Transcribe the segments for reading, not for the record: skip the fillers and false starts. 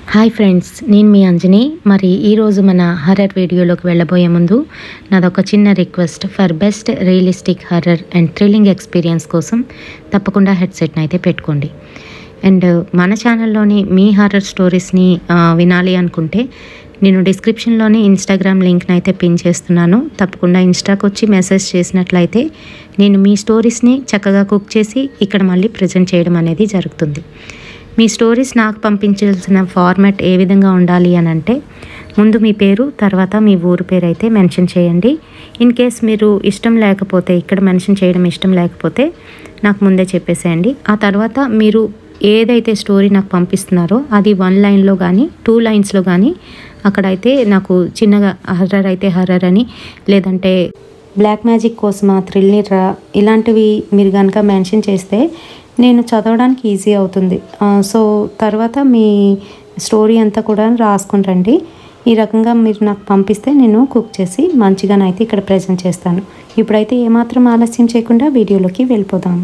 Hi friends, నేను మీ అంజని. మరి ఈరోజు మన హర్రర్ వీడియోలోకి వెళ్ళబోయే ముందు నాదొక చిన్న request. For best realistic horror and thrilling experience కోసం తప్పకుండా హెడ్సెట్ని అయితే పెట్టుకోండి. అండ్ మన ఛానల్లోని మీ హర్రర్ స్టోరీస్ని వినాలి అనుకుంటే నేను డిస్క్రిప్షన్లోని ఇన్స్టాగ్రామ్ లింక్ని అయితే పిన్ చేస్తున్నాను. తప్పకుండా ఇన్స్టాకి వచ్చి మెసేజ్ చేసినట్లయితే నేను మీ స్టోరీస్ని చక్కగా కుక్ చేసి ఇక్కడ మళ్ళీ ప్రజెంట్ చేయడం అనేది జరుగుతుంది. మీ స్టోరీస్ నాకు పంపించాల్సిన ఫార్మాట్ ఏ విధంగా ఉండాలి అని అంటే, ముందు మీ పేరు, తర్వాత మీ ఊరు పేరు అయితే మెన్షన్ చేయండి. ఇన్ కేస్ మీరు ఇష్టం లేకపోతే, ఇక్కడ మెన్షన్ చేయడం ఇష్టం లేకపోతే నాకు ముందే చెప్పేసేయండి. ఆ తర్వాత మీరు ఏదైతే స్టోరీ నాకు పంపిస్తున్నారో అది 1 లైన్లో కానీ 2 లైన్స్లో కానీ అక్కడైతే నాకు చిన్నగా హర్రర్ అయితే హర్రర్ అని, లేదంటే బ్లాక్ మ్యాజిక్ కోసమా, థ్రిల్లరా, ఇలాంటివి మీరు కనుక మెన్షన్ చేస్తే నేను చదవడానికి ఈజీ అవుతుంది. సో తర్వాత మీ స్టోరీ అంతా కూడా రాసుకుని రండి. ఈ రకంగా మీరు నాకు పంపిస్తే నేను కుక్ చేసి మంచిగానైతే ఇక్కడ ప్రజెంట్ చేస్తాను. ఇప్పుడైతే ఏమాత్రం ఆలస్యం చేయకుండా వీడియోలోకి వెళ్ళిపోదాం.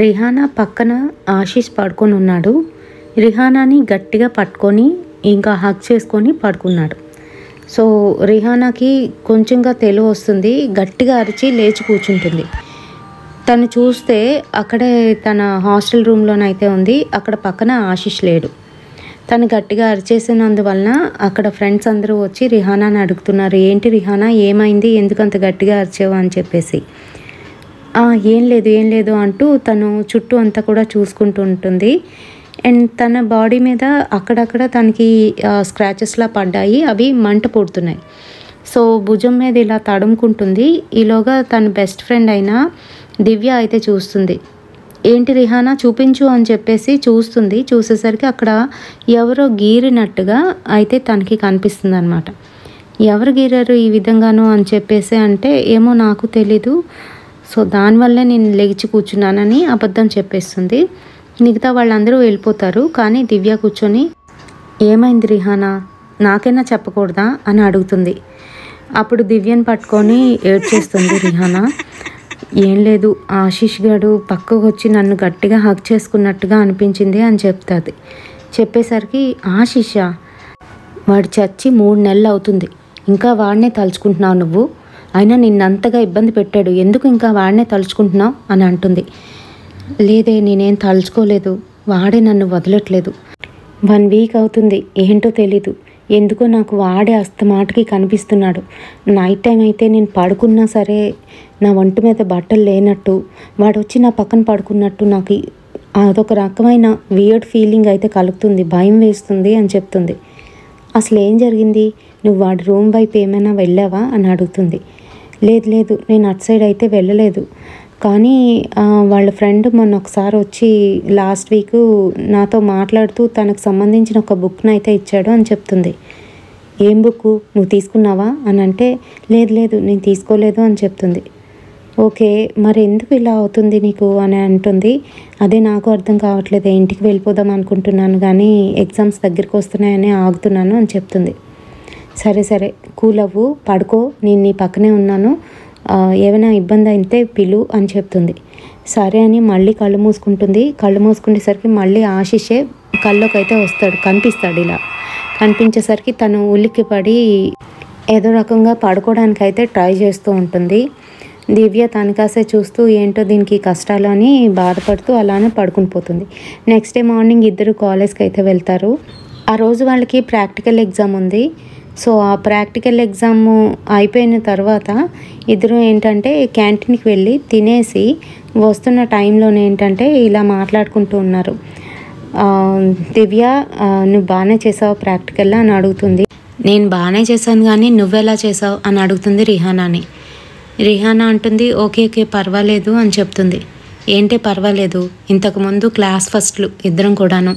రిహానా పక్కన ఆశీష్ పడుకొని ఉన్నాడు. రిహానాని గట్టిగా పట్టుకొని ఇంకా హగ్ చేసుకొని పడుకున్నాడు. సో రిహానాకి కొంచెంగా తెలివి వస్తుంది. గట్టిగా అరిచి లేచి కూర్చుంటుంది. తను చూస్తే అక్కడే తన హాస్టల్ రూమ్లోనైతే ఉంది. అక్కడ పక్కన ఆశీష్ లేడు. తను గట్టిగా అరిచేసినందువలన అక్కడ ఫ్రెండ్స్ అందరూ వచ్చి రిహానాని అడుగుతున్నారు, ఏంటి రిహానా, ఏమైంది, ఎందుకంత గట్టిగా అరిచావు అని చెప్పేసి. ఏం లేదు అంటూ తను చుట్టూ అంతా కూడా చూసుకుంటూ ఉంటుంది. అండ్ తన బాడీ మీద అక్కడక్కడ తనకి స్క్రాచెస్లా పడ్డాయి. అవి మంట పుడుతున్నాయి. సో భుజం మీద ఇలా తడుముకుంటుంది. ఈలోగా తన బెస్ట్ ఫ్రెండ్ అయిన దివ్య అయితే చూస్తుంది. ఏంటి రిహానా, చూపించు అని చెప్పేసి చూస్తుంది. చూసేసరికి అక్కడ ఎవరో గీరినట్టుగా అయితే తనకి కనిపిస్తుంది అనమాట. ఎవరు గీరారు ఈ విధంగాను అని చెప్పేసి అంటే, ఏమో నాకు తెలీదు, సో దానివల్లే నేను లేచి కూర్చున్నానని అబద్ధం చెప్పేస్తుంది. మిగతా వాళ్ళందరూ వెళ్ళిపోతారు. కానీ దివ్య కూర్చొని, ఏమైంది రిహానా, నాకైనా చెప్పకూడదా అని అడుగుతుంది. అప్పుడు దివ్యని పట్టుకొని ఏడ్చేస్తుంది రిహానా. ఏం లేదు, ఆశీష్ గారు పక్కకు వచ్చి నన్ను గట్టిగా హగ్ చేసుకున్నట్టుగా అనిపించింది అని చెప్తుంది. చెప్పేసరికి, ఆశీషా, వాడు చచ్చి 3 నెలలు అవుతుంది, ఇంకా వాడినే తలుచుకుంటున్నావు నువ్వు, అయినా నిన్నంతగా ఇబ్బంది పెట్టాడు, ఎందుకు ఇంకా వాడినే తలుచుకుంటున్నావు అని అంటుంది. లేదే, నేనేం తలుచుకోలేదు, వాడే నన్ను వదలట్లేదు. 1 వీక్ అవుతుంది, ఏంటో తెలీదు, ఎందుకో నాకు వాడే అస్తమాటికి కనిపిస్తున్నాడు. నైట్ టైం అయితే నేను పడుకున్నా సరే నా ఒంటి మీద బట్టలు లేనట్టు, వాడు వచ్చి నా పక్కన పడుకున్నట్టు నాకు అదొక రకమైన వియర్డ్ ఫీలింగ్ అయితే కలుగుతుంది, భయం వేస్తుంది అని చెప్తుంది. అసలు ఏం జరిగింది, నువ్వు వాడి రూమ్ వైపు ఏమైనా వెళ్ళావా అని అడుగుతుంది. లేదు, నేను అటు సైడ్ అయితే వెళ్ళలేదు, కానీ వాళ్ళ ఫ్రెండ్ మొన్న ఒకసారి వచ్చి లాస్ట్ వీక్ నాతో మాట్లాడుతూ తనకు సంబంధించిన ఒక బుక్ని అయితే ఇచ్చాడు అని చెప్తుంది. ఏం బుక్, నువ్వు తీసుకున్నావా అని అంటే, లేదు నేను తీసుకోలేదు అని చెప్తుంది. ఓకే, మరి ఎందుకు ఇలా అవుతుంది నీకు అని అంటుంది. అదే నాకు అర్థం కావట్లేదు, ఇంటికి వెళ్ళిపోదాం అనుకుంటున్నాను కానీ ఎగ్జామ్స్ దగ్గరికి వస్తున్నాయని ఆగుతున్నాను అని చెప్తుంది. సరే కూల్ అవ్వు, పడుకో, నేను నీ పక్కనే ఉన్నాను, ఏమైనా ఇబ్బంది అయితే పిలు అని చెప్తుంది. సరే అని మళ్ళీ కళ్ళు మూసుకుంటుంది. కళ్ళు మూసుకునేసరికి మళ్ళీ ఆశీషే కళ్ళలోకి అయితే కనిపిస్తాడు. ఇలా కనిపించేసరికి తను ఉలిక్కిపడి ఏదో రకంగా పడుకోవడానికి అయితే ట్రై చేస్తూ ఉంటుంది. దివ్య తనకాసే చూస్తూ ఏంటో దీనికి కష్టాలు అని బాధపడుతూ అలానే పడుకుని పోతుంది. నెక్స్ట్ డే మార్నింగ్ ఇద్దరు కాలేజ్కి అయితే వెళ్తారు. ఆ రోజు వాళ్ళకి ప్రాక్టికల్ ఎగ్జామ్ ఉంది. సో ఆ ప్రాక్టికల్ ఎగ్జామ్ అయిపోయిన తర్వాత ఇద్దరు ఏంటంటే క్యాంటీన్కి వెళ్ళి తినేసి వస్తున్న టైంలోనే ఏంటంటే ఇలా మాట్లాడుకుంటూ ఉన్నారు. దివ్య, నువ్వు బాగానే చేసావు ప్రాక్టికల్లా అని అడుగుతుంది. నేను బాగానే చేశాను కానీ నువ్వెలా చేసావు అని అడుగుతుంది రిహానాని. రిహానా అంటుంది, ఓకే పర్వాలేదు అని చెప్తుంది. ఏంటే పర్వాలేదు, ఇంతకుముందు క్లాస్ ఫస్ట్లు ఇద్దరం కూడాను,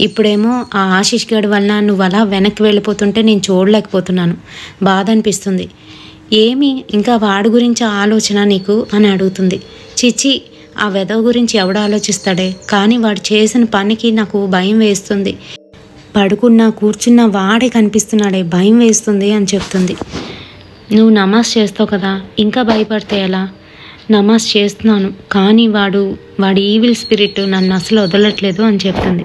ఇప్పుడేమో ఆ ఆశీష్ గడి వలన నువ్వు అలా వెనక్కి వెళ్ళిపోతుంటే నేను చూడలేకపోతున్నాను, బాధ అనిపిస్తుంది. ఏమి ఇంకా వాడి గురించి ఆలోచన నీకు అని అడుగుతుంది. చిచి, ఆ వెధవ గురించి ఎవడు ఆలోచిస్తాడే, కానీ వాడు చేసిన పనికి నాకు భయం వేస్తుంది, పడుకున్నా కూర్చున్నా వాడే కనిపిస్తున్నాడే, భయం వేస్తుంది అని చెప్తుంది. నువ్వు నమాజ్ చేస్తావు కదా, ఇంకా భయపడితే ఎలా? నమాజ్ చేస్తున్నాను, కానీ వాడి ఈవిల్ స్పిరిట్ నన్ను అసలు వదలట్లేదు అని చెప్తుంది.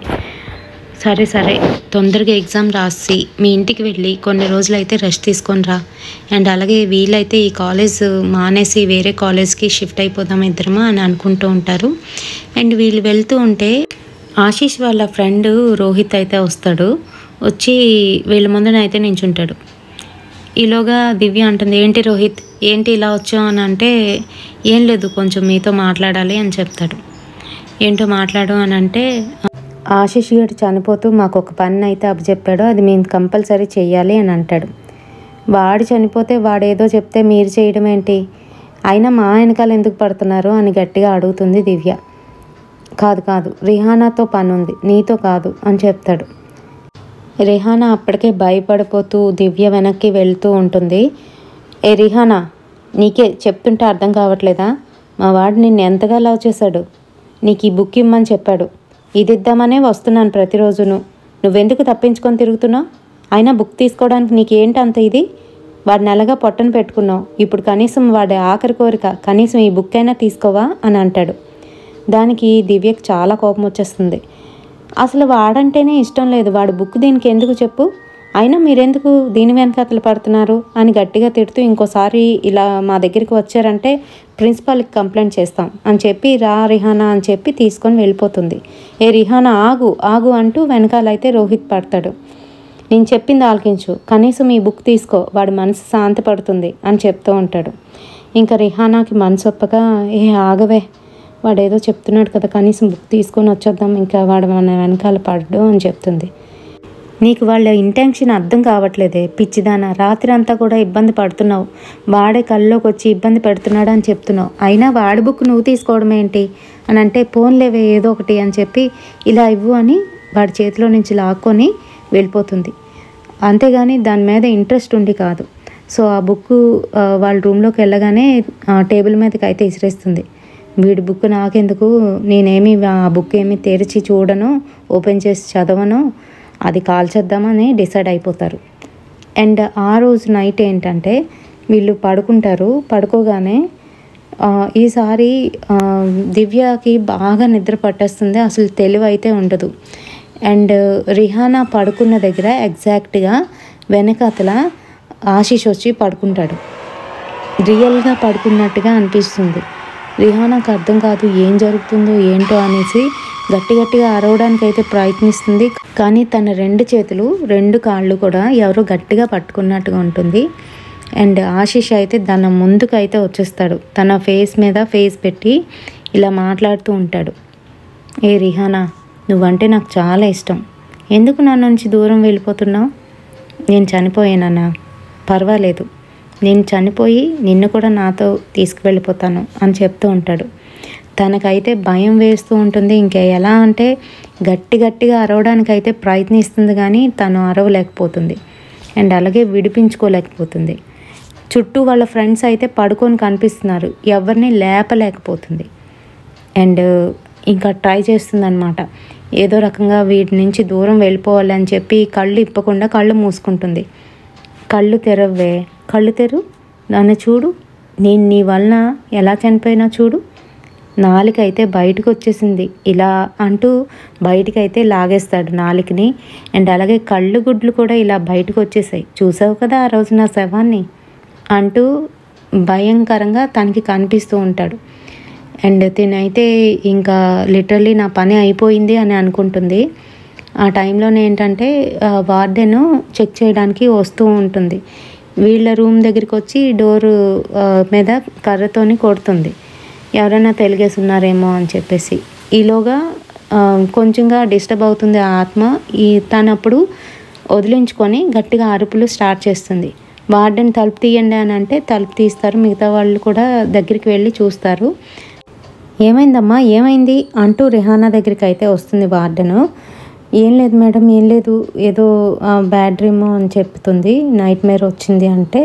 సరే సరే, తొందరగా ఎగ్జామ్ రాసి మీ ఇంటికి వెళ్ళి కొన్ని రోజులు అయితే రెస్ట్ తీసుకొని రా. అండ్ అలాగే వీళ్ళైతే ఈ కాలేజ్ మానేసి వేరే కాలేజ్కి షిఫ్ట్ అయిపోదాం ఇద్దరమా అని అనుకుంటూ ఉంటారు. అండ్ వీళ్ళు వెళ్తూ ఉంటే ఆశీష్ వాళ్ళ ఫ్రెండ్ రోహిత్ అయితే వస్తాడు. వచ్చి వీళ్ళ ముందున అయితే నించుంటాడు. ఈలోగా దివ్య అంటుంది, ఏంటి రోహిత్, ఏంటి ఇలా వచ్చావు అని అంటే, ఏం లేదు కొంచెం మీతో మాట్లాడాలి అని చెప్తాడు. ఏంటో మాట్లాడు అని అంటే, ఆశీష్ గారు చనిపోతూ మాకు ఒక పని అయితే అప్పచెప్పాడు, అది మేము కంపల్సరీ చెయ్యాలి అని అంటాడు. వాడు చనిపోతే వాడేదో చెప్తే మీరు చేయడం ఏంటి, అయినా మా వెనకాల ఎందుకు పడుతున్నారు అని గట్టిగా అడుగుతుంది దివ్య. కాదు రిహానాతో పని ఉంది, నీతో కాదు అని చెప్తాడు. రిహానా అప్పటికే భయపడిపోతూ దివ్య వెనక్కి వెళ్తూ ఉంటుంది. ఏ రిహానా, నీకే చెప్తుంటే అర్థం కావట్లేదా? మా వాడు నిన్ను ఎంతగా లవ్ చేశాడు, నీకు ఈ బుక్ ఇమ్మని చెప్పాడు, ఇది ఇద్దామనే వస్తున్నాను ప్రతిరోజును, నువ్వెందుకు తప్పించుకొని తిరుగుతున్నావు? అయినా బుక్ తీసుకోవడానికి నీకేంటి అంత ఇది? వాడిని నెలగా పొట్టను పెట్టుకున్నావు, ఇప్పుడు కనీసం వాడి ఆఖరి కోరిక కనీసం ఈ బుక్ అయినా తీసుకోవా అని అంటాడు. దానికి దివ్యకు చాలా కోపం వచ్చేస్తుంది. అసలు వాడంటేనే ఇష్టం లేదు, వాడు బుక్ దీనికి ఎందుకు చెప్పు, అయినా మీరెందుకు దీని వెనకాతలు పడుతున్నారు అని గట్టిగా తిడుతూ, ఇంకోసారి ఇలా మా దగ్గరికి వచ్చారంటే ప్రిన్సిపాల్కి కంప్లైంట్ చేస్తాం అని చెప్పి, రా రిహానా అని చెప్పి తీసుకొని వెళ్ళిపోతుంది. ఏ రిహానా ఆగు అంటూ వెనకాలైతే రోహిత్ పడతాడు. నేను చెప్పింది ఆలకించు, కనీసం ఈ బుక్ తీసుకో, వాడి మనసు శాంతి పడుతుంది అని చెప్తూ ఉంటాడు. ఇంకా రిహానాకి మనసు ఒప్పగా, ఆగవే, వాడేదో చెప్తున్నాడు కదా, కనీసం బుక్ తీసుకొని వచ్చేద్దాం, ఇంకా వాడు మన వెనకాల పడ్డు అని చెప్తుంది. నీకు వాళ్ళ ఇంటెన్షన్ అర్థం కావట్లేదే పిచ్చిదానా, రాత్రి అంతా కూడా ఇబ్బంది పడుతున్నావు, వాడే కళ్ళలోకి వచ్చి ఇబ్బంది పెడుతున్నాడు అని చెప్తున్నావు, అయినా వాడి బుక్ నువ్వు తీసుకోవడం ఏంటి అని అంటే, పోన్లేవే ఏదో ఒకటి అని చెప్పి ఇలా ఇవ్వు అని వాడి చేతిలో నుంచి లాక్కొని వెళ్ళిపోతుంది. అంతేగాని దాని మీద ఇంట్రెస్ట్ ఉండి కాదు. సో ఆ బుక్ వాళ్ళ రూమ్లోకి వెళ్ళగానే టేబుల్ మీదకి అయితే ఇసిరేస్తుంది. వీడి బుక్ నాకెందుకు, నేనేమి ఆ బుక్ ఏమి తెరిచి చూడను, ఓపెన్ చేసి చదవను, అది కాల్చేద్దామని డిసైడ్ అయిపోతారు. అండ్ ఆ రోజు నైట్ ఏంటంటే వీళ్ళు పడుకుంటారు. పడుకోగానే ఈసారి దివ్యకి బాగా నిద్ర పట్టేస్తుంది, అసలు తెలివి అయితే ఉండదు. అండ్ రిహానా పడుకున్న దగ్గర ఎగ్జాక్ట్గా వెనకాతల ఆశీష్ వచ్చి పడుకుంటాడు. రియల్గా పడుకున్నట్టుగా అనిపిస్తుంది. రిహానాకు అర్థం కాదు ఏం జరుగుతుందో ఏంటో అనేసి గట్టిగా అరవడానికి అయితే ప్రయత్నిస్తుంది. కానీ తన 2 చేతులు 2 కాళ్ళు కూడా ఎవరో గట్టిగా పట్టుకున్నట్టుగా ఉంటుంది. అండ్ ఆశీష్ అయితే తన ముందుకు అయితే వచ్చేస్తాడు. తన ఫేస్ మీద ఫేస్ పెట్టి ఇలా మాట్లాడుతూ ఉంటాడు. ఏ రిహానా, నువ్వంటే నాకు చాలా ఇష్టం, ఎందుకు నా నుంచి దూరం వెళ్ళిపోతున్నావు? నేను చనిపోయానన్నా పర్వాలేదు, నేను చనిపోయి నిన్ను కూడా నాతో తీసుకువెళ్ళిపోతాను అని చెప్తూ ఉంటాడు. తనకైతే భయం వేస్తూ ఉంటుంది. ఇంకా ఎలా అంటే గట్టిగా అరవడానికైతే ప్రయత్నిస్తుంది, కానీ తను అరవలేకపోతుంది. అండ్ అలాగే విడిపించుకోలేకపోతుంది. చుట్టూ వాళ్ళ ఫ్రెండ్స్ అయితే పడుకొని కనిపిస్తున్నారు, ఎవరిని లేపలేకపోతుంది. అండ్ ఇంకా ట్రై చేస్తుంది అనమాట, ఏదో రకంగా వీటి నుంచి దూరం వెళ్ళిపోవాలి అని చెప్పి కళ్ళు ఇప్పకుండా కళ్ళు మూసుకుంటుంది. కళ్ళు తెరవే, కళ్ళు తెరు, నన్ను చూడు, నేను నీ వలన ఎలా చనిపోయినా చూడు, నాలుకైతే బయటకు వచ్చేసింది ఇలా అంటూ బయటకైతే లాగేస్తాడు నాలుకని. అండ్ అలాగే కళ్ళు గుడ్లు కూడా ఇలా బయటకు వచ్చేసాయి, చూసావు కదా ఆ రోజు నా శవాన్ని అంటూ భయంకరంగా తనకి కనిపిస్తూ ఉంటాడు. అండ్ తినైతే ఇంకా లిటరలీ నా పని అయిపోయింది అని అనుకుంటుంది. ఆ టైంలోనే ఏంటంటే వార్డెన్ చెక్ చేయడానికి వస్తూ ఉంటుంది. వీళ్ళ రూమ్ దగ్గరికి వచ్చి డోరు మీద కర్రతోని కొడుతుంది, ఎవరైనా తెలిగేసి ఉన్నారేమో అని చెప్పేసి. ఈలోగా కొంచెంగా డిస్టర్బ్ అవుతుంది ఆ ఆత్మ. తనప్పుడు వదిలించుకొని గట్టిగా అరుపులు స్టార్ట్ చేస్తుంది. వార్డెన్ తలుపు తీయండి అని అంటే తలుపు తీస్తారు. మిగతా వాళ్ళు కూడా దగ్గరికి వెళ్ళి చూస్తారు. ఏమైందమ్మా, ఏమైంది అంటూ రిహానా దగ్గరికి అయితే వస్తుంది వార్డెను. ఏం లేదు మేడం, ఏం లేదు, ఏదో బ్యాడ్ డ్రీమ్ అని చెప్తుంది, నైట్ మేర్ వచ్చింది అంటే,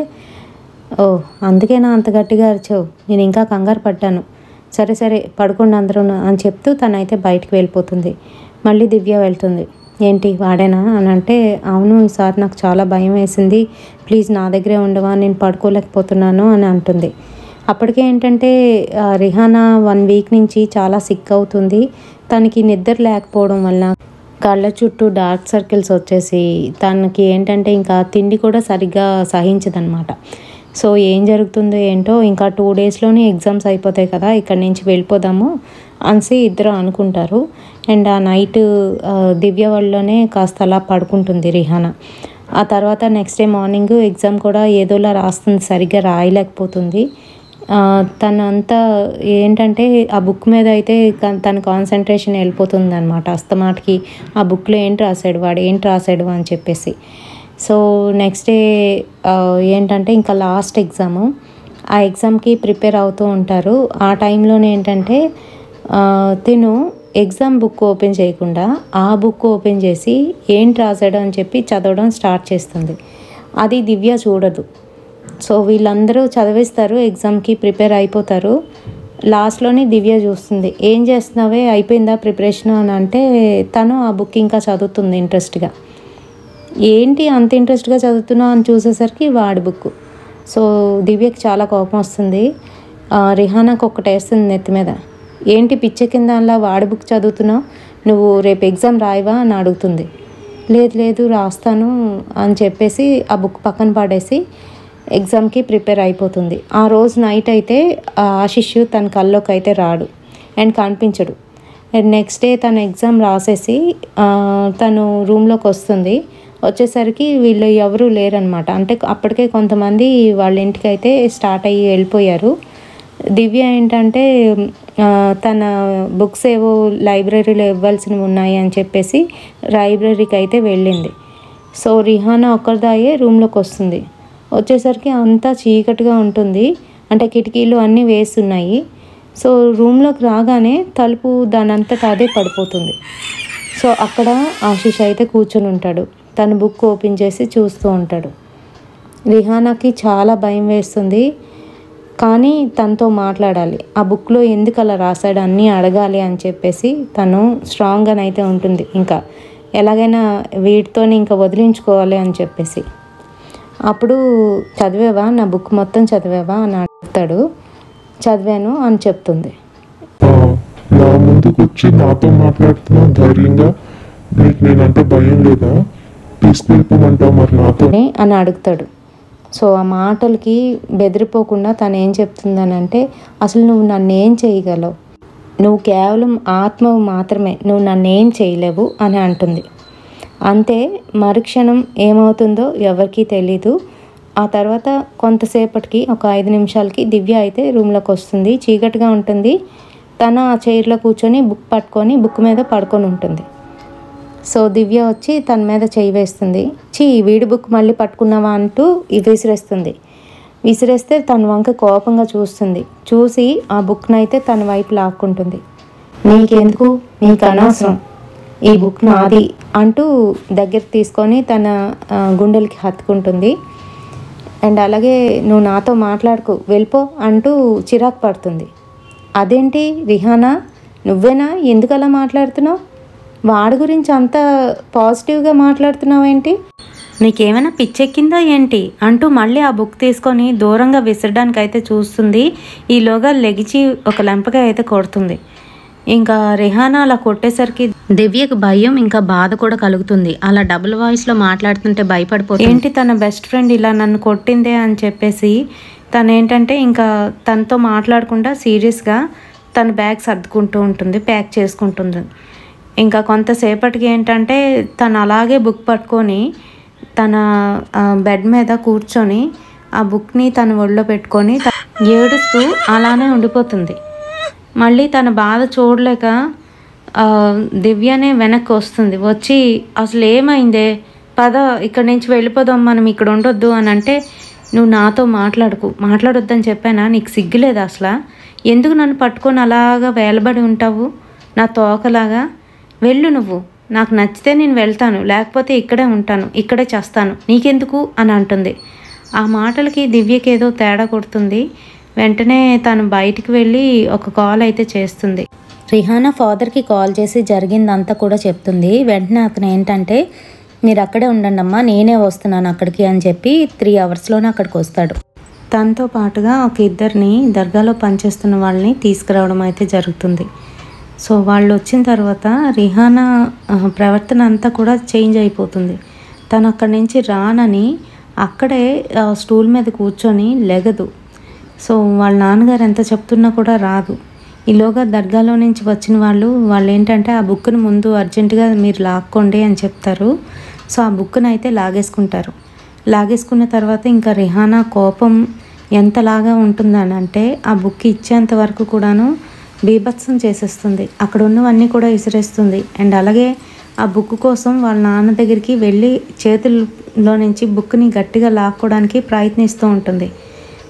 ఓ అందుకేనా అంత గట్టిగా అరిచావు, నేను ఇంకా కంగారు పడ్డాను, సరే పడుకోండి అందరూ అని చెప్తూ తనైతే బయటికి వెళ్ళిపోతుంది. మళ్ళీ దివ్య వెళ్తుంది. ఏంటి వాడేనా అని అంటే, అవును ఈసారి నాకు చాలా భయం వేసింది, ప్లీజ్ నా దగ్గరే ఉండవా, నేను పడుకోలేకపోతున్నాను అని అంటుంది. అప్పటికే ఏంటంటే రిహానా 1 వీక్ నుంచి చాలా సిక్ అవుతుంది. తనకి నిద్ర లేకపోవడం వల్ల కళ్ళ చుట్టూ డార్క్ సర్కిల్స్ వచ్చేసి తనకి ఏంటంటే ఇంకా తిండి కూడా సరిగ్గా సహించదనమాట. సో ఏం జరుగుతుందో ఏంటో, ఇంకా 2 డేస్లోనే ఎగ్జామ్స్ అయిపోతాయి కదా, ఇక్కడి నుంచి వెళ్ళిపోదాము అనేసి ఇద్దరు అనుకుంటారు. అండ్ ఆ నైట్ దివ్య వాళ్ళలోనే కాస్త అలా పడుకుంటుంది రిహానా. ఆ తర్వాత నెక్స్ట్ డే మార్నింగ్ ఎగ్జామ్ కూడా ఏదోలా రాస్తుంది, సరిగ్గా రాయలేకపోతుంది. తనంతా ఏంటంటే ఆ బుక్ మీద అయితే తన కాన్సన్ట్రేషన్ వెళ్ళిపోతుంది అనమాట. అస్తమాటికి ఆ బుక్లో ఏంటి రాశాడు, వాడు ఏంటి రాశాడు అని చెప్పేసి. సో నెక్స్ట్ డే ఏంటంటే ఇంకా లాస్ట్ ఎగ్జాము, ఆ ఎగ్జామ్కి ప్రిపేర్ అవుతూ ఉంటారు. ఆ టైంలోనే ఏంటంటే తిను ఎగ్జామ్ బుక్ ఓపెన్ చేయకుండా ఆ బుక్ ఓపెన్ చేసి ఏంటి రాశాడు అని చెప్పి చదవడం స్టార్ట్ చేస్తుంది. అది దివ్య చూడదు. సో వీళ్ళందరూ చదివిస్తారు, ఎగ్జామ్కి ప్రిపేర్ అయిపోతారు. లాస్ట్లోనే దివ్య చూస్తుంది, ఏం చేస్తున్నావే, అయిపోయిందా ప్రిపరేషన్ అని అంటే తను ఆ బుక్ ఇంకా చదువుతుంది ఇంట్రెస్ట్గా. ఏంటి అంత ఇంట్రెస్ట్గా చదువుతున్నావు అని చూసేసరికి వాడి బుక్. సో దివ్యకి చాలా కోపం వస్తుంది. రిహానాకు ఒక్కటి వేస్తుంది నెత్తి మీద, ఏంటి పిచ్చ కింద అలా వాడి బుక్ చదువుతున్నావు, నువ్వు రేపు ఎగ్జామ్ రాయవా అని అడుగుతుంది. లేదు లేదు రాస్తాను అని చెప్పేసి ఆ బుక్ పక్కన పడేసి ఎగ్జామ్కి ప్రిపేర్ అయిపోతుంది. ఆ రోజు నైట్ అయితే ఆశిష్ తన కల్లోకి అయితే రాడు అండ్ కనిపించడు. అండ్ నెక్స్ట్ డే తను ఎగ్జామ్ రాసేసి తను రూమ్లోకి వస్తుంది. వచ్చేసరికి వీళ్ళు ఎవరూ లేరనమాట. అంటే అప్పటికే కొంతమంది వాళ్ళ ఇంటికి అయితే స్టార్ట్ అయ్యి వెళ్ళిపోయారు. దివ్య ఏంటంటే తన బుక్స్ ఏవో లైబ్రరీలో ఇవ్వాల్సినవి ఉన్నాయి అని చెప్పేసి లైబ్రరీకి అయితే వెళ్ళింది. సో రిహానా ఒక్కరిదాయే రూమ్లోకి వస్తుంది. వచ్చేసరికి అంతా చీకటిగా ఉంటుంది, అంటే కిటికీలు అన్నీ వేస్తున్నాయి. సో రూమ్లోకి రాగానే తలుపు దానంతటా అదే పడిపోతుంది. సో అక్కడ ఆశిష్ అయితే కూర్చొని ఉంటాడు, తన బుక్ ఓపెన్ చేసి చూస్తూ ఉంటాడు. రిహానాకి చాలా భయం వేస్తుంది, కానీ తనతో మాట్లాడాలి, ఆ బుక్లో ఎందుకు అలా రాశాడు అన్నీ అడగాలి అని చెప్పేసి తను స్ట్రాంగ్గానైతే ఉంటుంది. ఇంకా ఎలాగైనా వీటితోనే ఇంకా వదిలించుకోవాలి అని చెప్పేసి. అప్పుడు చదివావా, నా బుక్ మొత్తం చదివావా అని అడుగుతాడు. చదివాను అని చెప్తుంది. నా ముందుకు వచ్చి నాతో మాట్లాడుతున్నావు ధైర్యంగా, నీకు నేనంటే భయం లేదా, తీసుకెళ్ళిపోమంటావు మరి నాతో అని అడుగుతాడు. సో ఆ మాటలకి బెదిరిపోకుండా తను ఏం చెప్తుందని అంటే, అసలు నువ్వు నన్ను ఏం చేయగలవు, నువ్వు కేవలం ఆత్మవు మాత్రమే, నువ్వు నన్ను ఏం చేయలేవు అని అంటుంది. అంతే, మరుక్షణం ఏమవుతుందో ఎవరికీ తెలీదు. ఆ తర్వాత కొంతసేపటికి ఒక 5 నిమిషాలకి దివ్య అయితే రూమ్లోకి వస్తుంది. చీకటిగా ఉంటుంది. తను ఆ చైర్లో కూర్చొని బుక్ పట్టుకొని బుక్ మీద పడుకొని ఉంటుంది. సో దివ్య వచ్చి తన మీద చేయి వేస్తుంది. వీడి బుక్ మళ్ళీ పట్టుకున్నావా అంటూ విసిరేస్తుంది. విసిరేస్తే తన వంక కోపంగా చూస్తుంది. చూసి ఆ బుక్ని అయితే తన వైపు లాక్కుంటుంది. నీకెందుకు, నీకు అనవసరం, ఈ బుక్ నాది అంటూ దగ్గర తీసుకొని తన గుండెలకి హత్తుకుంటుంది. అండ్ అలాగే నువ్వు నాతో మాట్లాడుకు, వెళ్ళిపో అంటూ చిరాకు పడుతుంది. అదేంటి రిహానా, నువ్వేనా, ఎందుకు అలా మాట్లాడుతున్నావు, వాడి గురించి అంత పాజిటివ్గా మాట్లాడుతున్నావేంటి, నీకేమైనా పిచ్చెక్కిందా ఏంటి అంటూ మళ్ళీ ఆ బుక్ తీసుకొని దూరంగా విసరడానికి అయితే చూస్తుంది. ఈలోగా లెగిచి ఒక లెంపగా అయితే కొడుతుంది. ఇంకా రిహానా అలా కొట్టేసరికి దివ్యకు భయం ఇంకా బాధ కూడా కలుగుతుంది. అలా డబుల్ వాయిస్లో మాట్లాడుతుంటే భయపడిపోతుంది. ఏంటి తన బెస్ట్ ఫ్రెండ్ ఇలా నన్ను కొట్టిందే అని చెప్పేసి తను ఏంటంటే ఇంకా తనతో మాట్లాడకుండా సీరియస్గా తన బ్యాగ్ సర్దుకుంటూ ఉంటుంది, ప్యాక్ చేసుకుంటుంది. ఇంకా కొంతసేపటికి ఏంటంటే తను అలాగే బుక్ పట్టుకొని తన బెడ్ మీద కూర్చొని ఆ బుక్ని తన ఒళ్ళో పెట్టుకొని ఏడుస్తూ అలానే ఉండిపోతుంది. మళ్ళీ తన బాధ చూడలేక దివ్యనే వెనక్కి వస్తుంది. వచ్చి అసలు ఏమైందే, పద ఇక్కడి నుంచి వెళ్ళిపోదాం, మనం ఇక్కడ ఉండొద్దు అని అంటే, నువ్వు నాతో మాట్లాడొద్దని చెప్పానా, నీకు సిగ్గులేదు అసలు, ఎందుకు నన్ను పట్టుకొని అలాగా వేలబడి ఉంటావు నా తోకలాగా, వెళ్ళు నువ్వు, నాకు నచ్చితే నేను వెళ్తాను, లేకపోతే ఇక్కడే ఉంటాను, ఇక్కడే చేస్తాను, నీకెందుకు అని అంటుంది. ఆ మాటలకి దివ్యకి ఏదో తేడా కొడుతుంది. వెంటనే తను బయటికి వెళ్ళి ఒక కాల్ అయితే చేస్తుంది. రిహానా ఫాదర్కి కాల్ చేసి జరిగిందంతా కూడా చెప్తుంది. వెంటనే అతను ఏంటంటే మీరు అక్కడే ఉండండి అమ్మా, నేనే వస్తున్నాను అక్కడికి అని చెప్పి 3 అవర్స్లోనే అక్కడికి వస్తాడు. తనతో పాటుగా ఒక ఇద్దరిని దర్గాలో పనిచేస్తున్న వాళ్ళని తీసుకురావడం అయితే జరుగుతుంది. సో వాళ్ళు వచ్చిన తర్వాత రిహానా ప్రవర్తన అంతా కూడా చేంజ్ అయిపోతుంది. తను అక్కడి నుంచి రానని అక్కడే స్టూల్ మీద కూర్చొని లెగదు. సో వాళ్ళ నాన్నగారు ఎంత చెప్తున్నా కూడా రాదు. ఈలోగా దర్గాలో నుంచి వచ్చిన వాళ్ళు ఏంటంటే ఆ బుక్ను ముందు అర్జెంటుగా మీరు లాక్కోండి అని చెప్తారు. సో ఆ బుక్ను అయితే లాగేసుకుంటారు. లాగేసుకున్న తర్వాత ఇంకా రిహానా కోపం ఎంతలాగా ఉంటుందని అంటే ఆ బుక్ ఇచ్చేంత వరకు కూడాను బీభత్సం చేసేస్తుంది. అక్కడ ఉన్నవన్నీ కూడా విసిరేస్తుంది. అండ్ అలాగే ఆ బుక్ కోసం వాళ్ళ నాన్న దగ్గరికి వెళ్ళి చేతుల్లో నుంచి బుక్ని గట్టిగా లాక్కోవడానికి ప్రయత్నిస్తూ ఉంటుంది.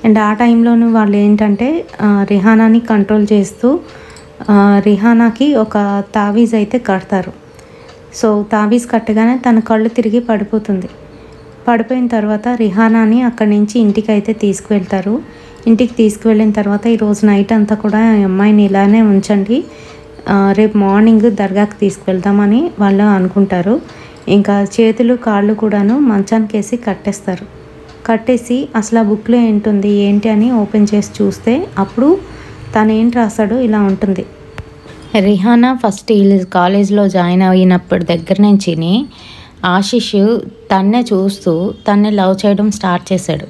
అండ్ ఆ టైంలోనూ వాళ్ళు ఏంటంటే రిహానాని కంట్రోల్ చేస్తూ రిహానాకి ఒక తావీజ్ అయితే కడతారు. సో తావీజ్ కట్టగానే తన కళ్ళు తిరిగి పడిపోతుంది. పడిపోయిన తర్వాత రిహానాని అక్కడి నుంచి ఇంటికి అయితే తీసుకువెళ్తారు. ఇంటికి తీసుకువెళ్ళిన తర్వాత ఈరోజు నైట్ అంతా కూడా అమ్మాయిని ఇలానే ఉంచండి, రేపు మార్నింగ్ దర్గాకి తీసుకువెళ్తామని వాళ్ళు అనుకుంటారు. ఇంకా చేతులు కాళ్ళు కూడాను మంచానికి వేసి కట్టేస్తారు. కట్టేసి అసలు ఆ బుక్లో ఏంటుంది ఏంటి అని ఓపెన్ చేసి చూస్తే అప్పుడు తను ఏంటి రాస్తాడో ఇలా ఉంటుంది. రిహానా ఫస్ట్ కాలేజ్లో జాయిన్ అయినప్పటి దగ్గర నుంచి ఆశిష్ తన్నే చూస్తూ తన్నే లవ్ చేయడం స్టార్ట్ చేశాడు.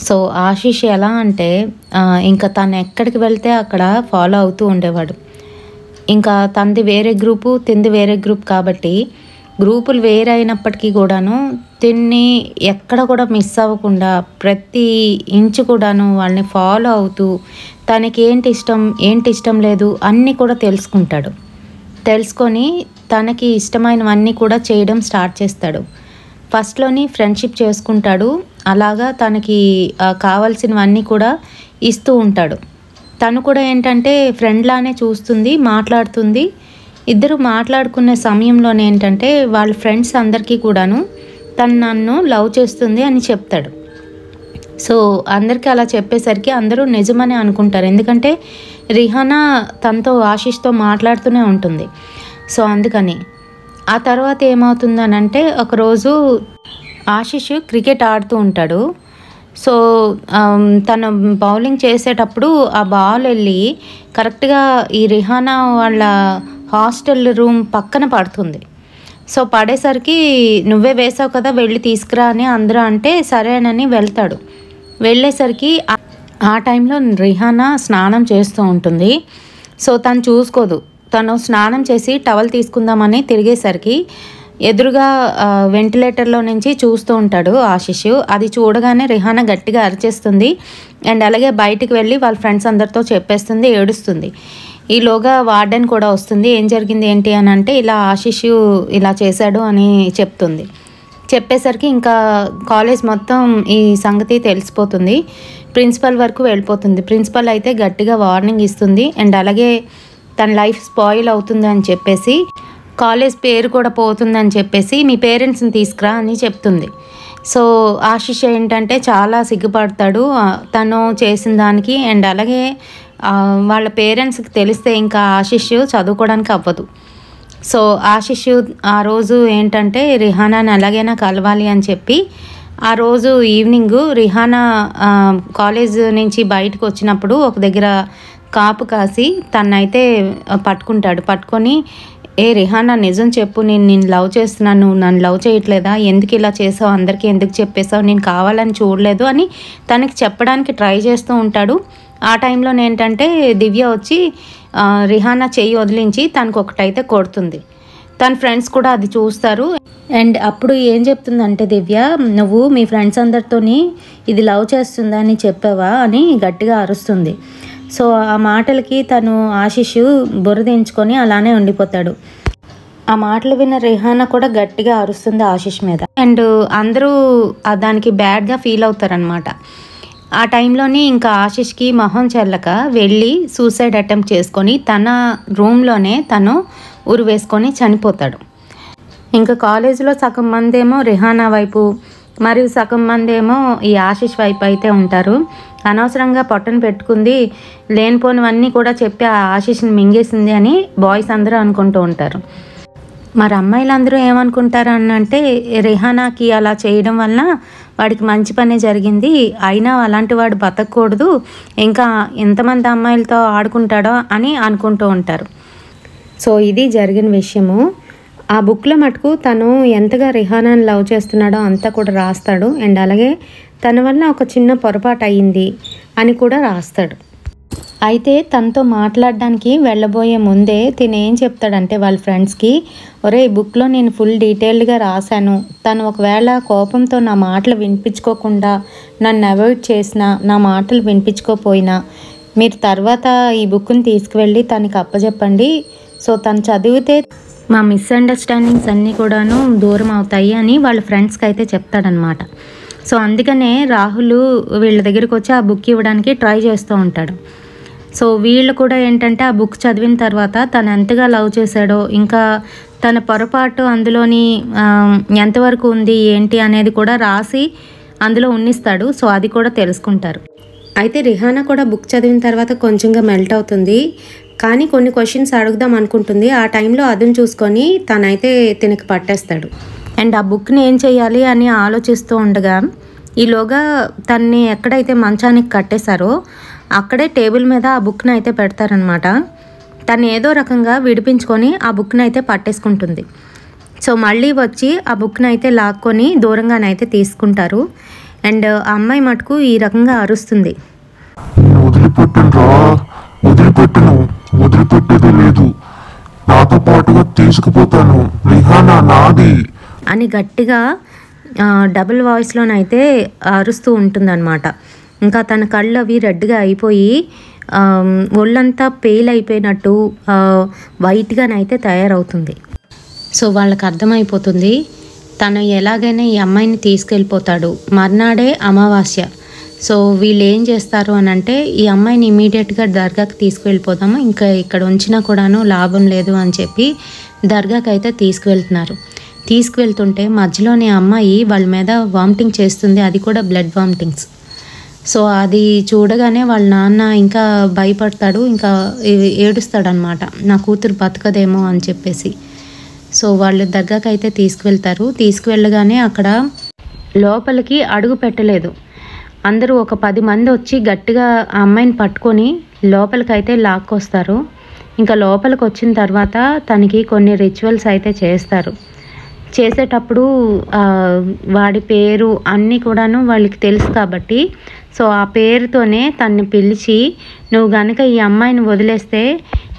సో ఆశిష్ ఎలా అంటే ఇంకా తను ఎక్కడికి వెళ్తే అక్కడ ఫాలో అవుతూ ఉండేవాడు. ఇంకా తనది వేరే గ్రూపు, తింది వేరే గ్రూప్ కాబట్టి గ్రూపులు వేరే అయినప్పటికీ కూడాను తిన్ని ఎక్కడ కూడా మిస్ అవ్వకుండా ప్రతి ఇంచు కూడాను వాళ్ళని ఫాలో అవుతూ తనకి ఏంటి ఇష్టం లేదు అన్నీ కూడా తెలుసుకుంటాడు. తెలుసుకొని తనకి ఇష్టమైనవన్నీ కూడా చేయడం స్టార్ట్ చేస్తాడు. ఫస్ట్లోని ఫ్రెండ్షిప్ చేసుకుంటాడు. అలాగా తనకి కావాల్సినవన్నీ కూడా ఇస్తూ ఉంటాడు. తను కూడా ఏంటంటే ఫ్రెండ్లానే చూస్తుంది, మాట్లాడుతుంది. ఇద్దరు మాట్లాడుకునే సమయంలోనే ఏంటంటే వాళ్ళ ఫ్రెండ్స్ అందరికీ కూడాను తను నన్ను లవ్ చేస్తుంది అని చెప్తాడు. సో అందరికీ అలా చెప్పేసరికి అందరూ నిజమని అనుకుంటారు. ఎందుకంటే రిహానా తనతో ఆశిష్తో మాట్లాడుతూనే ఉంటుంది. సో అందుకని ఆ తర్వాత ఏమవుతుందనంటే ఒకరోజు ఆశిష్ క్రికెట్ ఆడుతూ ఉంటాడు. సో తను బౌలింగ్ చేసేటప్పుడు ఆ బాల్ వెళ్ళి కరెక్ట్గా ఈ రిహానా వాళ్ళ హాస్టల్ రూమ్ పక్కన పడుతుంది. సో పడేసరికి నువ్వే వేసావు కదా వెళ్ళి తీసుకురా అని అందరూ అంటే సరేనని వెళ్తాడు. వెళ్ళేసరికి ఆ టైంలో రిహానా స్నానం చేస్తూ ఉంటుంది. సో తను చూసుకోదు. తను స్నానం చేసి టవల్ తీసుకుందామని తిరిగేసరికి ఎదురుగా వెంటిలేటర్లో నుంచి చూస్తూ ఉంటాడు ఆశిష్. అది చూడగానే రిహానా గట్టిగా అరిచేస్తుంది. అండ్ అలాగే బయటికి వెళ్ళి వాళ్ళ ఫ్రెండ్స్ అందరితో చెప్పేస్తుంది, ఏడుస్తుంది. ఈలోగా వార్డెన్ కూడా వస్తుంది. ఏం జరిగింది ఏంటి అని అంటే ఇలా ఆశిష్ ఇలా చేశాడు అని చెప్తుంది. చెప్పేసరికి ఇంకా కాలేజ్ మొత్తం ఈ సంగతి తెలిసిపోతుంది. ప్రిన్సిపల్ వరకు వెళ్ళిపోతుంది. ప్రిన్సిపల్ అయితే గట్టిగా వార్నింగ్ ఇస్తుంది. అండ్ అలాగే తన లైఫ్ స్పాయిల్ అవుతుంది అని చెప్పేసి కాలేజ్ పేరు కూడా పోతుందని చెప్పేసి మీ పేరెంట్స్ని తీసుకురా అని చెప్తుంది. సో ఆశిష్ ఏంటంటే చాలా సిగ్గుపడతాడు తను చేసిన దానికి. అండ్ అలాగే వాళ్ళ పేరెంట్స్కి తెలిస్తే ఇంకా ఆశిష్ చదువుకోవడానికి అవ్వదు. సో ఆశిష్ ఆ రోజు ఏంటంటే రిహానాని ఎలాగైనా కలవాలి అని చెప్పి ఆ రోజు ఈవినింగ్ రిహానా కాలేజ్ నుంచి బయటకు వచ్చినప్పుడు ఒక దగ్గర కాపు కాసి తనైతే పట్టుకుంటాడు. పట్టుకొని రిహానా నిజం చెప్పు, నేను లవ్ చేస్తున్నాను, నువ్వు నన్ను లవ్ చేయట్లేదా, ఎందుకు ఇలా చేసావు, అందరికీ ఎందుకు చెప్పేసావు, నేను కావాలని చూడలేదు అని తనకి చెప్పడానికి ట్రై చేస్తూ ఉంటాడు. ఆ టైంలో ఏంటంటే దివ్య వచ్చి రిహానా చెయ్యి వదిలించి తనకు ఒకటైతే కొడుతుంది. తన ఫ్రెండ్స్ కూడా అది చూస్తారు. అండ్ అప్పుడు ఏం చెప్తుందంటే దివ్య, నువ్వు మీ ఫ్రెండ్స్ అందరితోని ఇది లవ్ చేస్తుందా అని చెప్పావా అని గట్టిగా అరుస్తుంది. సో ఆ మాటలకి తను ఆశిష్ బురదించుకొని అలానే ఉండిపోతాడు. ఆ మాటలు విన్న రిహానా కూడా గట్టిగా అరుస్తుంది ఆశిష్ మీద. అండ్ అందరూ దానికి బ్యాడ్గా ఫీల్ అవుతారనమాట. ఆ టైంలోని ఇంకా ఆశిష్కి మొహం చెల్లక వెళ్ళి సూసైడ్ అటెంప్ట్ చేసుకొని తన రూమ్లోనే తను ఉరి వేసుకొని చనిపోతాడు. ఇంకా కాలేజీలో సగం మంది ఏమో రిహానా వైపు, మరియు సగం మంది ఏమో ఈ ఆశిష్ వైపు అయితే ఉంటారు. అనవసరంగా పొట్టను పెట్టుకుంది, లేనిపోనివన్నీ కూడా చెప్పి ఆ ఆశీస్ని మింగేసింది అని బాయ్స్ అందరూ అనుకుంటూ ఉంటారు. మరి అమ్మాయిలందరూ ఏమనుకుంటారు అంటే రిహానాకి అలా చేయడం వలన వాడికి మంచి పనే జరిగింది, అయినా అలాంటి వాడు బతకూడదు, ఇంకా ఎంతమంది అమ్మాయిలతో ఆడుకుంటాడో అని అనుకుంటూ ఉంటారు. సో ఇది జరిగిన విషయము. ఆ బుక్లో మటుకు తను ఎంతగా రిహానాని లవ్ చేస్తున్నాడో అంతా కూడా రాస్తాడు. అండ్ అలాగే తన వల్ల ఒక చిన్న పొరపాటు అయ్యింది అని కూడా రాస్తాడు. అయితే తనతో మాట్లాడడానికి వెళ్ళబోయే ముందే తిను ఏం చెప్తాడంటే వాళ్ళ ఫ్రెండ్స్కి, ఒరే ఈ బుక్లో నేను ఫుల్ డీటెయిల్డ్గా రాశాను, తను ఒకవేళ కోపంతో నా మాటలు వినిపించుకోకుండా నన్ను అవాయిడ్ చేసినా, నా మాటలు వినిపించుకోపోయినా మీరు తర్వాత ఈ బుక్ని తీసుకువెళ్ళి తనకి అప్పచెప్పండి. సో తను చదివితే మా మిస్అండర్స్టాండింగ్స్ అన్నీ కూడాను దూరం అవుతాయి అని వాళ్ళ ఫ్రెండ్స్కి అయితే చెప్తాడనమాట. సో అందుకనే రాహుల్ వీళ్ళ దగ్గరికి వచ్చి ఆ బుక్ ఇవ్వడానికి ట్రై చేస్తూ ఉంటాడు. సో వీళ్ళు కూడా ఏంటంటే ఆ బుక్ చదివిన తర్వాత తను ఎంతగా లవ్ చేశాడో, ఇంకా తన పొరపాటు అందులోని ఎంతవరకు ఉంది ఏంటి అనేది కూడా రాసి అందులో ఉన్నిస్తాడు. సో అది కూడా తెలుసుకుంటారు. అయితే రిహానా కూడా బుక్ చదివిన తర్వాత కొంచెంగా మెల్ట్ అవుతుంది, కానీ కొన్ని క్వశ్చన్స్ అడుగుదాం అనుకుంటుంది. ఆ టైంలో అదును చూసుకొని తనైతే తినకి పట్టేస్తాడు. అండ్ ఆ బుక్ని ఏం చేయాలి అని ఆలోచిస్తూ ఉండగా ఈలోగా తన్ని ఎక్కడైతే మంచానికి కట్టేశారో అక్కడే టేబుల్ మీద ఆ బుక్ని అయితే పెడతారనమాట. తను ఏదో రకంగా విడిపించుకొని ఆ బుక్ని అయితే పట్టేసుకుంటుంది. సో మళ్ళీ వచ్చి ఆ బుక్ని అయితే లాక్కొని దూరంగానైతే తీసుకుంటారు. అండ్ ఆ అమ్మాయి మటుకు ఈ రకంగా అరుస్తుంది, వదిలిపెట్టేది లేదు, నాతో పాటుగా తీసుకుపోతాను, రిహానా నాది అని గట్టిగా డబుల్ వాయిస్లోనైతే అరుస్తూ ఉంటుందన్నమాట. ఇంకా తన కళ్ళు అవి రెడ్గా అయిపోయి ఒళ్ళంతా పేల్ అయిపోయినట్టు వైట్గానైతే తయారవుతుంది. సో వాళ్ళకి అర్థమైపోతుంది తను ఎలాగైనా ఈ అమ్మాయిని తీసుకెళ్ళిపోతాడు. మర్నాడే అమావాస్య. సో వీళ్ళు ఏం చేస్తారు అని అంటే ఈ అమ్మాయిని ఇమీడియట్గా దర్గాకి తీసుకువెళ్ళిపోదాము, ఇంకా ఇక్కడ ఉంచినా కూడాను లాభం లేదు అని చెప్పి దర్గాకి అయితే తీసుకువెళ్తున్నారు. తీసుకువెళ్తుంటే మధ్యలోనే అమ్మాయి వాళ్ళ మీద వామిటింగ్ చేస్తుంది, అది కూడా బ్లడ్ వామిటింగ్స్. సో అది చూడగానే వాళ్ళ నాన్న ఇంకా భయపడతాడు, ఇంకా ఏడుస్తాడనమాట, నా కూతురు బతకదేమో అని చెప్పేసి. సో వాళ్ళు దర్గాకి అయితే తీసుకువెళ్తారు. తీసుకువెళ్ళగానే అక్కడ లోపలికి అడుగు పెట్టలేదు. అందరూ ఒక 10 మంది వచ్చి గట్టిగా ఆ అమ్మాయిని పట్టుకొని లోపలికైతే లాక్కొస్తారు. ఇంకా లోపలికి వచ్చిన తర్వాత తనకి కొన్ని రిచువల్స్ అయితే చేస్తారు. చేసేటప్పుడు వాడి పేరు అన్నీ కూడాను వాళ్ళకి తెలుసు కాబట్టి సో ఆ పేరుతోనే తన్ని పిలిచి, నువ్వు గనక ఈ అమ్మాయిని వదిలేస్తే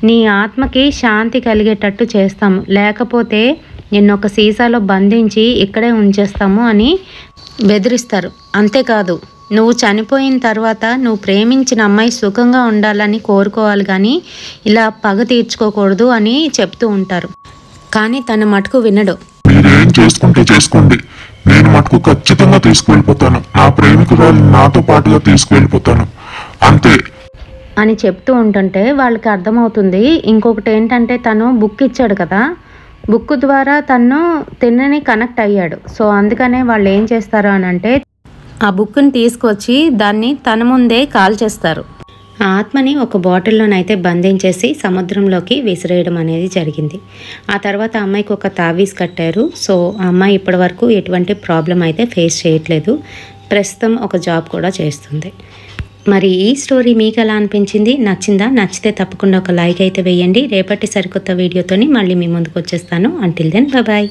నీ ఆత్మకి శాంతి కలిగేటట్టు చేస్తాము, లేకపోతే నిన్ను ఒక సీసాలో బంధించి ఇక్కడే ఉంచేస్తాము అని బెదిరిస్తారు. అంతేకాదు, నువ్వు చనిపోయిన తర్వాత నువ్వు ప్రేమించిన అమ్మాయి సుఖంగా ఉండాలని కోరుకోవాలి, కానీ ఇలా పగ తీర్చుకోకూడదు అని చెప్తూ ఉంటారు. కానీ తన మటుకు వినడు. మీరేం చేసుకుంటే చేసుకోండి, నేను మటుకు ఖచ్చితంగా తీసుకువెళ్ళిపోతాను, నా ప్రేమికురాలు నాతో పాటుగా తీసుకువెళ్ళిపోతాను, అంతే అని చెప్తూ ఉంటుంటే వాళ్ళకి అర్థమవుతుంది. ఇంకొకటి ఏంటంటే తను బుక్ ఇచ్చాడు కదా, బుక్ ద్వారా తను తిన్నని కనెక్ట్ అయ్యాడు. సో అందుకనే వాళ్ళు ఏం చేస్తారు అని అంటే ఆ బుక్ని తీసుకొచ్చి దాన్ని తన ముందే కాల్చేస్తారు. ఆ ఆత్మని ఒక బాటిల్లోనైతే బంధించేసి సముద్రంలోకి విసిరేయడం అనేది జరిగింది. ఆ తర్వాత అమ్మాయికి ఒక తావీజ్ కట్టారు. సో ఆ అమ్మాయి ఇప్పటి వరకు ఎటువంటి ప్రాబ్లం అయితే ఫేస్ చేయట్లేదు. ప్రస్తుతం ఒక జాబ్ కూడా చేస్తుంది. మరి ఈ స్టోరీ మీకు ఎలా అనిపించింది? నచ్చిందా? నచ్చితే తప్పకుండా ఒక లైక్ అయితే వేయండి. రేపటి సరికొత్త వీడియోతోని మళ్ళీ మీ ముందుకు వచ్చేస్తాను. Until then bye.